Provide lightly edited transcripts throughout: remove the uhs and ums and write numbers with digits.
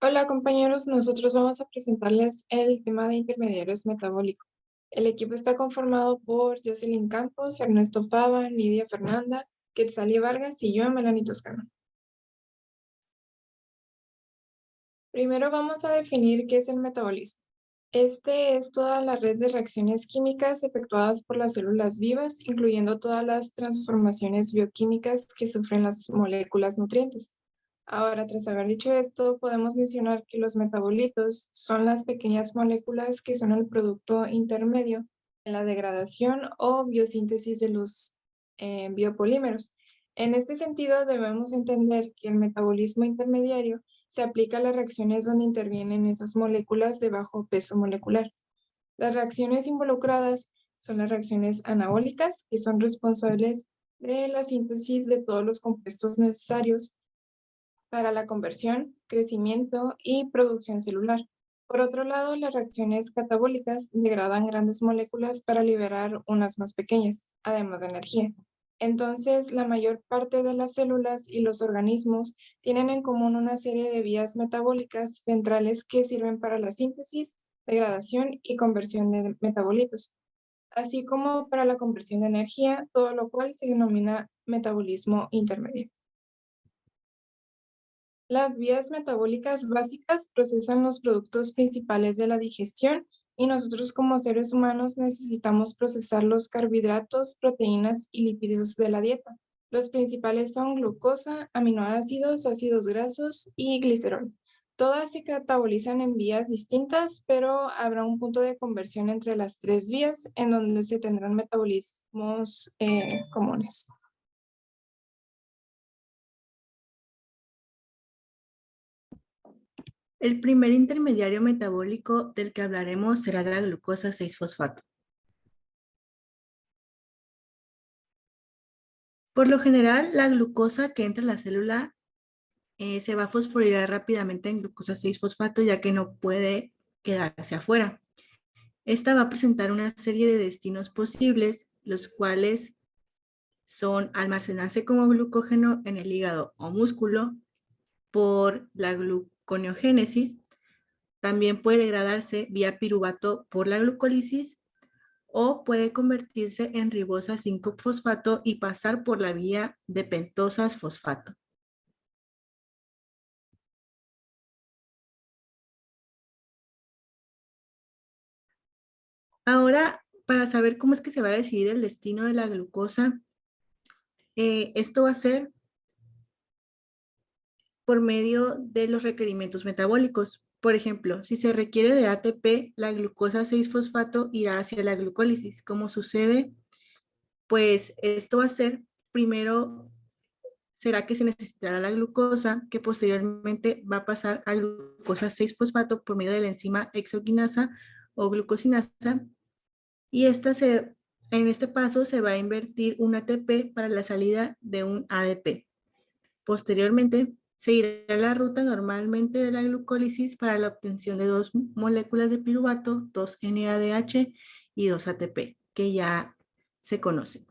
Hola compañeros, nosotros vamos a presentarles el tema de intermediarios metabólicos. El equipo está conformado por Jocelyn Campos, Ernesto Pava, Nidia Fernanda, Quetzalí Vargas y yo, Melanie Toscano. Primero vamos a definir qué es el metabolismo. Este es toda la red de reacciones químicas efectuadas por las células vivas, incluyendo todas las transformaciones bioquímicas que sufren las moléculas nutrientes. Ahora, tras haber dicho esto, podemos mencionar que los metabolitos son las pequeñas moléculas que son el producto intermedio en la degradación o biosíntesis de los biopolímeros. En este sentido, debemos entender que el metabolismo intermediario se aplica a las reacciones donde intervienen esas moléculas de bajo peso molecular. Las reacciones involucradas son las reacciones anabólicas, que son responsables de la síntesis de todos los compuestos necesarios para la conversión, crecimiento y producción celular. Por otro lado, las reacciones catabólicas degradan grandes moléculas para liberar unas más pequeñas, además de energía. Entonces, la mayor parte de las células y los organismos tienen en común una serie de vías metabólicas centrales que sirven para la síntesis, degradación y conversión de metabolitos, así como para la conversión de energía, todo lo cual se denomina metabolismo intermedio. Las vías metabólicas básicas procesan los productos principales de la digestión y nosotros como seres humanos necesitamos procesar los carbohidratos, proteínas y lípidos de la dieta. Los principales son glucosa, aminoácidos, ácidos grasos y glicerol. Todas se catabolizan en vías distintas, pero habrá un punto de conversión entre las tres vías en donde se tendrán metabolismos comunes. El primer intermediario metabólico del que hablaremos será la glucosa 6-fosfato. Por lo general, la glucosa que entra en la célula se va a fosforilar rápidamente en glucosa 6-fosfato, ya que no puede quedarse afuera. Esta va a presentar una serie de destinos posibles, los cuales son almacenarse como glucógeno en el hígado o músculo por la gluconeogénesis. También puede degradarse vía piruvato por la glucólisis o puede convertirse en ribosa 5-fosfato y pasar por la vía de pentosas fosfato. Ahora, para saber cómo es que se va a decidir el destino de la glucosa, esto va a ser por medio de los requerimientos metabólicos. Por ejemplo, si se requiere de ATP, la glucosa 6-fosfato irá hacia la glucólisis. ¿Cómo sucede? Pues esto va a ser, primero será que se necesitará la glucosa, que posteriormente va a pasar a glucosa 6-fosfato por medio de la enzima hexoquinasa o glucosinasa, y en este paso se va a invertir un ATP para la salida de un ADP. Posteriormente, se irá la ruta normalmente de la glucólisis para la obtención de dos moléculas de piruvato, 2-NADH y 2-ATP, que ya se conocen.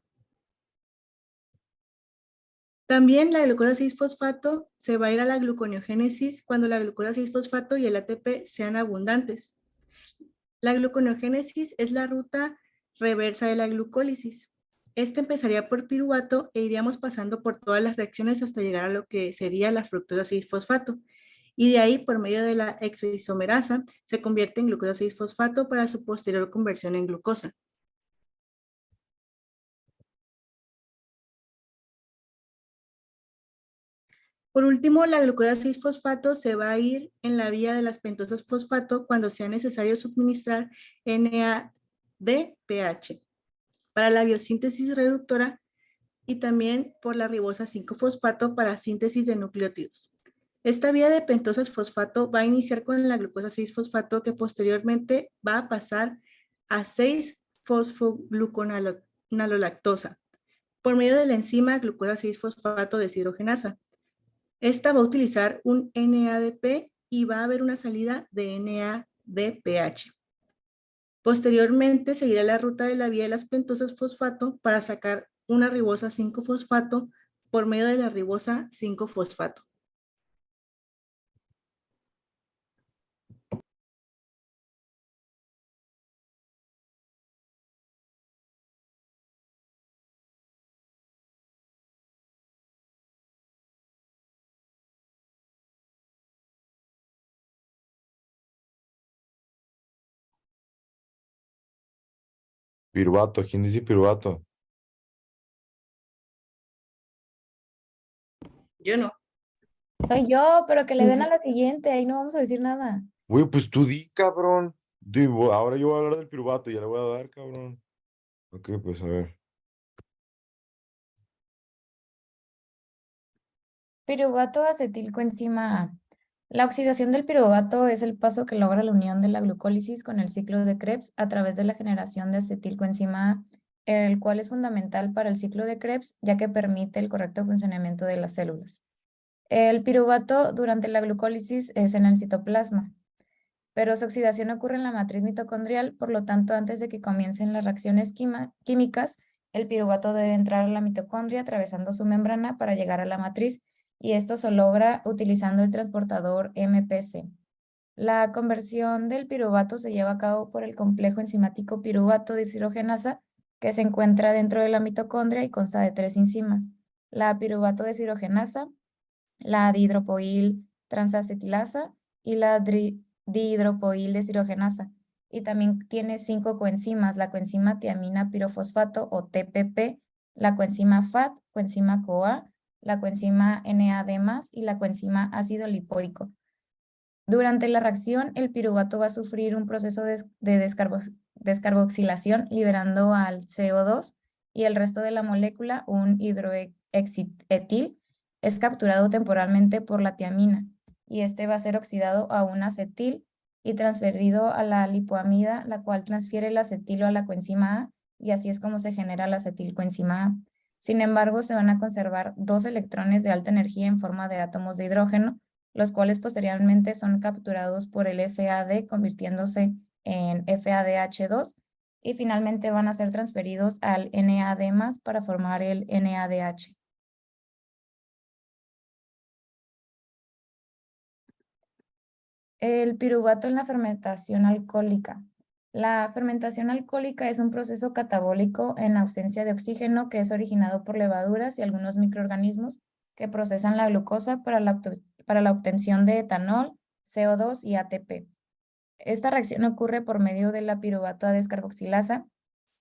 También la glucosa 6-fosfato se va a ir a la gluconeogénesis cuando la glucosa 6-fosfato y el ATP sean abundantes. La gluconeogénesis es la ruta reversa de la glucólisis. Esta empezaría por piruvato e iríamos pasando por todas las reacciones hasta llegar a lo que sería la fructosa 6-fosfato. Y de ahí, por medio de la exoisomerasa, se convierte en glucosa 6-fosfato para su posterior conversión en glucosa. Por último, la glucosa 6-fosfato se va a ir en la vía de las pentosas fosfato cuando sea necesario suministrar NADPH para la biosíntesis reductora y también por la ribosa 5-fosfato para síntesis de nucleótidos. Esta vía de pentosas fosfato va a iniciar con la glucosa 6-fosfato que posteriormente va a pasar a 6-fosfogluconalolactosa por medio de la enzima glucosa 6-fosfato deshidrogenasa. Esta va a utilizar un NADP y va a haber una salida de NADPH. Posteriormente seguirá la ruta de la vía de las pentosas fosfato para sacar una ribosa 5-fosfato por medio de la ribosa 5-fosfato. Piruvato, ¿quién dice piruvato? Yo no. Soy yo, pero que le den a la siguiente, ahí no vamos a decir nada. Güey, pues tú di, cabrón. Ahora yo voy a hablar del piruvato, ya le voy a dar, cabrón. Ok, pues a ver. Piruvato acetilcoenzima A. La oxidación del piruvato es el paso que logra la unión de la glucólisis con el ciclo de Krebs a través de la generación de acetilcoenzima A, el cual es fundamental para el ciclo de Krebs, ya que permite el correcto funcionamiento de las células. El piruvato durante la glucólisis es en el citoplasma, pero su oxidación ocurre en la matriz mitocondrial, por lo tanto, antes de que comiencen las reacciones químicas, el piruvato debe entrar a la mitocondria atravesando su membrana para llegar a la matriz, y esto se logra utilizando el transportador MPC. La conversión del piruvato se lleva a cabo por el complejo enzimático piruvato deshidrogenasa, que se encuentra dentro de la mitocondria y consta de 3 enzimas: la piruvato deshidrogenasa, la dihidropoil transacetilasa y la dihidropoil deshidrogenasa. Y también tiene 5 coenzimas: la coenzima tiamina pirofosfato o TPP, la coenzima FAT, coenzima CoA, la coenzima NAD+, y la coenzima ácido lipoico. Durante la reacción, el piruvato va a sufrir un proceso de descarboxilación, liberando al CO2, y el resto de la molécula, un hidroxietil, es capturado temporalmente por la tiamina, y este va a ser oxidado a un acetil y transferido a la lipoamida, la cual transfiere el acetilo a la coenzima A, y así es como se genera la acetilcoenzima A. Sin embargo, se van a conservar 2 electrones de alta energía en forma de átomos de hidrógeno, los cuales posteriormente son capturados por el FAD, convirtiéndose en FADH2, y finalmente van a ser transferidos al NAD+ para formar el NADH. El piruvato en la fermentación alcohólica. La fermentación alcohólica es un proceso catabólico en ausencia de oxígeno que es originado por levaduras y algunos microorganismos que procesan la glucosa para la obtención de etanol, CO2 y ATP. Esta reacción ocurre por medio de la piruvato a descarboxilasa,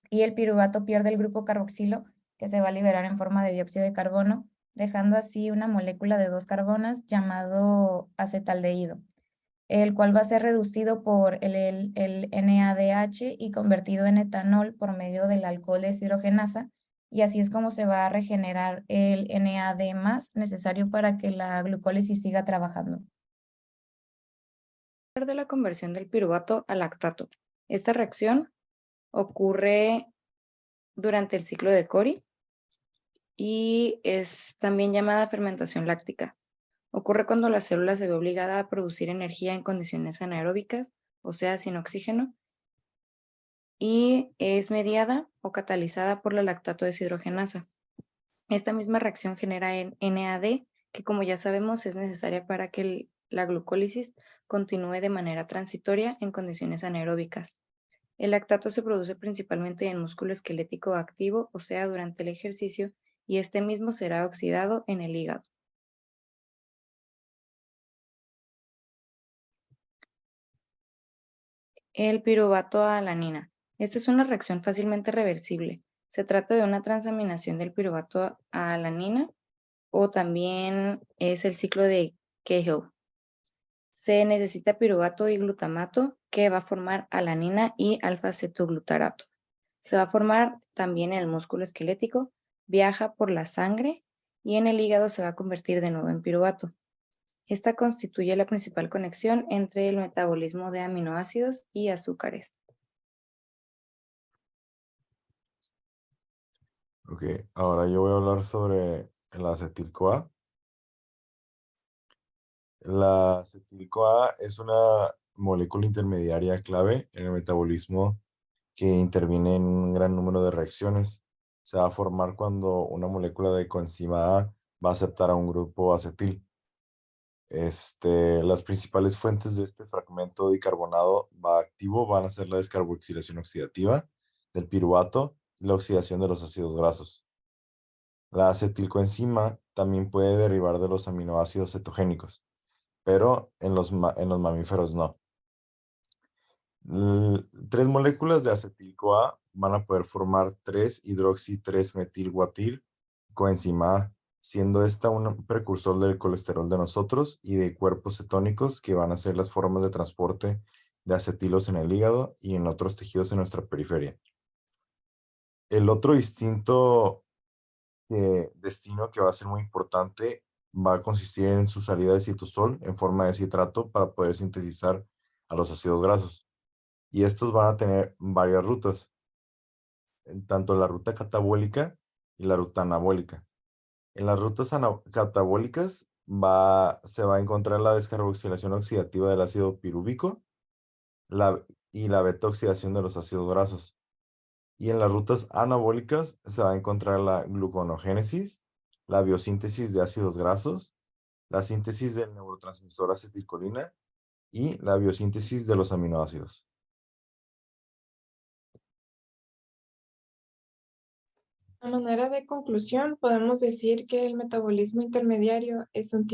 y el piruvato pierde el grupo carboxilo, que se va a liberar en forma de dióxido de carbono, dejando así una molécula de 2 carbonas llamado acetaldehído, el cual va a ser reducido por el NADH y convertido en etanol por medio del alcohol deshidrogenasa, y así es como se va a regenerar el NAD+ necesario para que la glucólisis siga trabajando. De la conversión del piruvato a lactato. Esta reacción ocurre durante el ciclo de Cori y es también llamada fermentación láctica. Ocurre cuando la célula se ve obligada a producir energía en condiciones anaeróbicas, o sea, sin oxígeno, y es mediada o catalizada por la lactato deshidrogenasa. Esta misma reacción genera NAD, que como ya sabemos es necesaria para que la glucólisis continúe de manera transitoria en condiciones anaeróbicas. El lactato se produce principalmente en músculo esquelético activo, o sea, durante el ejercicio, y este mismo será oxidado en el hígado. El piruvato a alanina. Esta es una reacción fácilmente reversible. Se trata de una transaminación del piruvato a alanina, o también es el ciclo de Kegel. Se necesita piruvato y glutamato, que va a formar alanina y alfa-cetoglutarato. Se va a formar también en el músculo esquelético, viaja por la sangre y en el hígado se va a convertir de nuevo en piruvato. Esta constituye la principal conexión entre el metabolismo de aminoácidos y azúcares. Ok, ahora yo voy a hablar sobre el acetil-CoA. La acetil-CoA es una molécula intermediaria clave en el metabolismo que interviene en un gran número de reacciones. Se va a formar cuando una molécula de coenzima A va a aceptar a un grupo acetil. Las principales fuentes de este fragmento dicarbonado va activo van a ser la descarboxilación oxidativa del piruvato y la oxidación de los ácidos grasos. La acetilcoenzima también puede derivar de los aminoácidos cetogénicos, pero en los mamíferos no. Tres moléculas de acetil-CoA van a poder formar 3-hidroxi-3-metil-guatil coenzima A, siendo esta un precursor del colesterol de nosotros y de cuerpos cetónicos que van a ser las formas de transporte de acetilos en el hígado y en otros tejidos en nuestra periferia. El otro distinto destino que va a ser muy importante va a consistir en su salida del citosol en forma de citrato para poder sintetizar a los ácidos grasos. Y estos van a tener varias rutas, tanto la ruta catabólica y la ruta anabólica. En las rutas catabólicas se va a encontrar la descarboxilación oxidativa del ácido pirúvico y la beta-oxidación de los ácidos grasos. Y en las rutas anabólicas se va a encontrar la gluconogénesis, la biosíntesis de ácidos grasos, la síntesis del neurotransmisor acetilcolina y la biosíntesis de los aminoácidos. A manera de conclusión, podemos decir que el metabolismo intermediario es un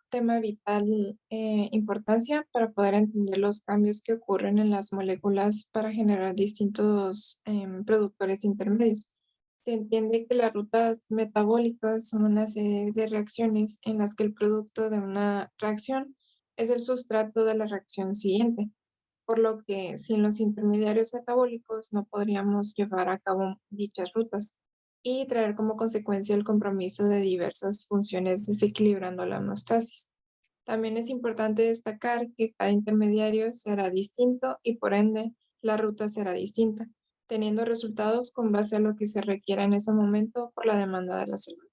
tema vital importancia para poder entender los cambios que ocurren en las moléculas para generar distintos productores intermedios. Se entiende que las rutas metabólicas son una serie de reacciones en las que el producto de una reacción es el sustrato de la reacción siguiente, por lo que sin los intermediarios metabólicos no podríamos llevar a cabo dichas rutas y traer como consecuencia el compromiso de diversas funciones desequilibrando la homeostasis. También es importante destacar que cada intermediario será distinto y por ende la ruta será distinta, teniendo resultados con base a lo que se requiera en ese momento por la demanda de la célula.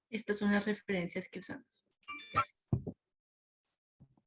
Estas son las referencias que usamos.